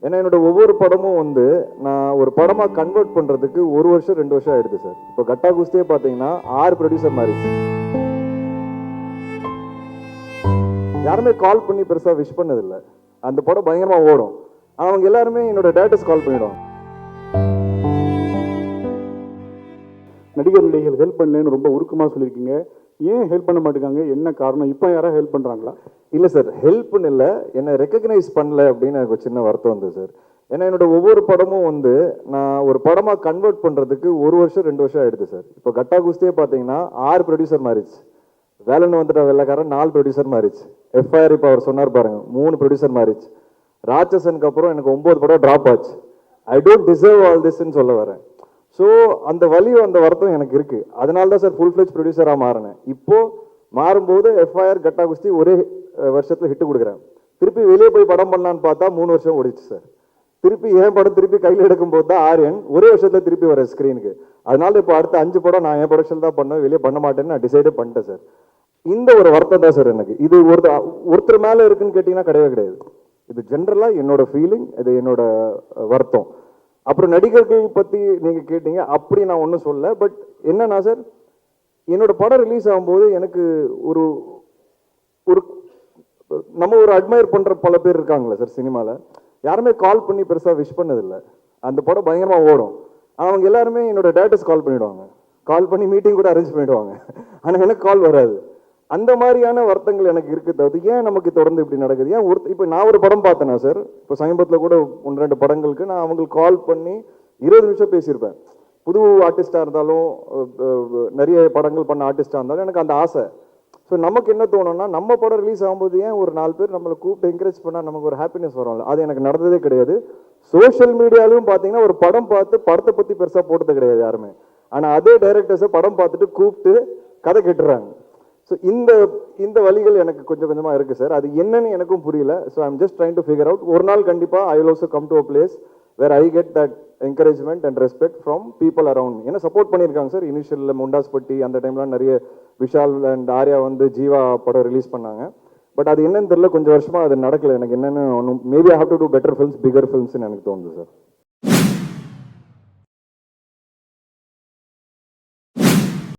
ஏன்னா என்னோட ஒவ்வொரு படமும் வந்து நான் ஒரு படமாக கன்வெர்ட் பண்ணுறதுக்கு 1 வருஷம் 2 வருஷம் ஆயிடுது சார். இப்போ கட்டா குஸ்தியே பார்த்தீங்கன்னா 6 ப்ரொடியூசர் மாதிரி யாருமே கால் பண்ணி பெருசாக விஷ் பண்ணதில்லை. அந்த படம் பயங்கரமாக ஓடும். அவங்க எல்லாருமே என்னோட டேரக்டர்ஸ் கால் பண்ணிவிடுவாங்க. நடிகர்கள் ஹெல்ப் பண்ணலன்னு ரொம்ப உருக்கமாக சொல்லியிருக்கீங்க. ஏன் ஹெல்ப் பண்ண மாட்டேங்காங்க? என்ன காரணம்? இப்போ யாராவது ஹெல்ப் பண்ணுறாங்களா? இல்லை சார், ஹெல்ப்னு இல்லை, என்னை ரெக்கக்னைஸ் பண்ணல அப்படின்னு எனக்கு ஒரு சின்ன வருத்தம் வந்தது சார். ஏன்னா என்னோட ஒவ்வொரு படமும் வந்து நான் ஒரு படமாக கன்வெர்ட் பண்ணுறதுக்கு 1 வருஷம் 2 வருஷம் ஆயிடுது சார். இப்போ கட்டா குஸ்தியே பார்த்தீங்கன்னா 6 ப்ரொடியூசர் மாறிச்சு. வேலைன்னு வந்துட்ட வெள்ளக்காரன் 4 ப்ரொடியூசர் மாறிச்சு. எஃப்ஐஆர் இப்போ அவர் சொன்னார் பாருங்க 3 ப்ரொடியூசர் மாறிச்சு. ராட்சசனுக்கு அப்புறம் எனக்கு 9 படம் ட்ராப் ஆச்சு. ஐ டோன்ட் டிசர்வ் ஆல் திஸ்ன்னு சொல்ல வரேன். ஸோ அந்த வலியும் அந்த வருத்தம் எனக்கு இருக்கு. அதனால தான் சார் ஃபுல் ஃப்ளெஜ் ப்ரொடியூசராக மாறினேன். இப்போ மாறும்போது எஃப்ஐஆர் கட்டா குஸ்தி ஒரே வருஷத்தில் ஹிட்டு கொடுக்குறேன். திருப்பி வெளியே போய் படம் பண்ணலான்னு பார்த்தா 3 வருஷம் ஓடிச்சு சார். திருப்பி என் படம் திருப்பி கையில் எடுக்கும்போது தான் ஆரியன் ஒரே வருஷத்தில் திருப்பி வர ஸ்க்ரீனுக்கு. அதனால இப்போ அடுத்த 5 படம் நான் என் ப்ரொடக்ஷன் தான் பண்ணேன், வெளியே பண்ண மாட்டேன்னு நான் டிசைடே பண்ணிட்டேன் சார். இந்த ஒரு வருத்தம் தான் சார் எனக்கு. இது ஒருத்தர் மேலே இருக்குன்னு கேட்டிங்கன்னா கிடையவே கிடையாது. இது ஜென்ரலாக என்னோட ஃபீலிங், இது என்னோட வருத்தம். அப்புறம் நடிகர்கள் பற்றி நீங்கள் கேட்டீங்க, அப்படி நான் ஒன்றும் சொல்ல. பட் என்னன்னா சார், என்னோட படம் ரிலீஸ் ஆகும்போது எனக்கு ஒரு ஒரு நம்ம ஒரு அட்மையர் பண்ணுற பல பேர் இருக்காங்களே சார் சினிமாவில், யாருமே கால் பண்ணி பெருசாக விஷ் பண்ணதில்லை. அந்த படம் பயங்கரமாக ஓடும். அவங்க எல்லாருமே என்னோட டேரக்டர்ஸ் கால் பண்ணிவிடுவாங்க. கால் பண்ணி மீட்டிங் கூட அரேஞ்ச் பண்ணிவிடுவாங்க. ஆனால் எனக்கு கால் வராது. அந்த மாதிரியான வருத்தங்கள் எனக்கு இருக்கு. தவிர ஏன் நமக்கு தொடர்ந்து இப்படி நடக்குது? ஏன் இப்போ நான் ஒரு படம் பார்த்தேன்னா சார், இப்போ சமீபத்தில் கூட 1-2 படங்களுக்கு நான் அவங்களுக்கு கால் பண்ணி 20 நிமிஷம் பேசியிருப்பேன். புது ஆர்டிஸ்டாக இருந்தாலும் நிறைய படங்கள் பண்ண ஆர்டிஸ்டாக இருந்தாலும் எனக்கு அந்த ஆசை. ஸோ நமக்கு என்ன தோணும்னா, நம்ம படம் ரிலீஸ் ஆகும்போது ஏன் ஒரு 4 பேர் நம்மளை கூப்பிட்டு என்கரேஜ் பண்ணால் நமக்கு ஒரு ஹாப்பினஸ் வரும்ல. அது எனக்கு நடந்ததே கிடையாது. சோஷியல் மீடியாலையும் பார்த்தீங்கன்னா ஒரு படம் பார்த்து படத்தை பற்றி பெருசாக போட்டது கிடையாது யாருமே. ஆனால் அதே டைரக்டர்ஸை படம் பார்த்துட்டு கூப்பிட்டு கதை கேட்டுறாங்க. ஸோ இந்த வழிகள் எனக்கு கொஞ்சம் கொஞ்சமாக இருக்குது சார். அது என்னன்னு எனக்கும் புரியல. So I'm just trying to figure out. ஒரு நாள் கண்டிப்பாக I will also come to a place where I get that encouragement and respect from people around. ஏன்னா சப்போர்ட் பண்ணியிருக்காங்க சார். இனிஷியலில் முண்டாஸ்பட்டி அந்த டைம்லாம் நிறைய விஷால் அண்ட் ஆர்யா வந்து ஜீவா படம் ரிலீஸ் பண்ணாங்க. பட் அது என்னன்னு தெரியல, கொஞ்சம் வருஷமாக அது நடக்கலை. எனக்கு என்னென்னு ஒன்றும் maybe I have to do better films, bigger ஃபில்ம்ஸ்னு எனக்கு தோணுது சார்.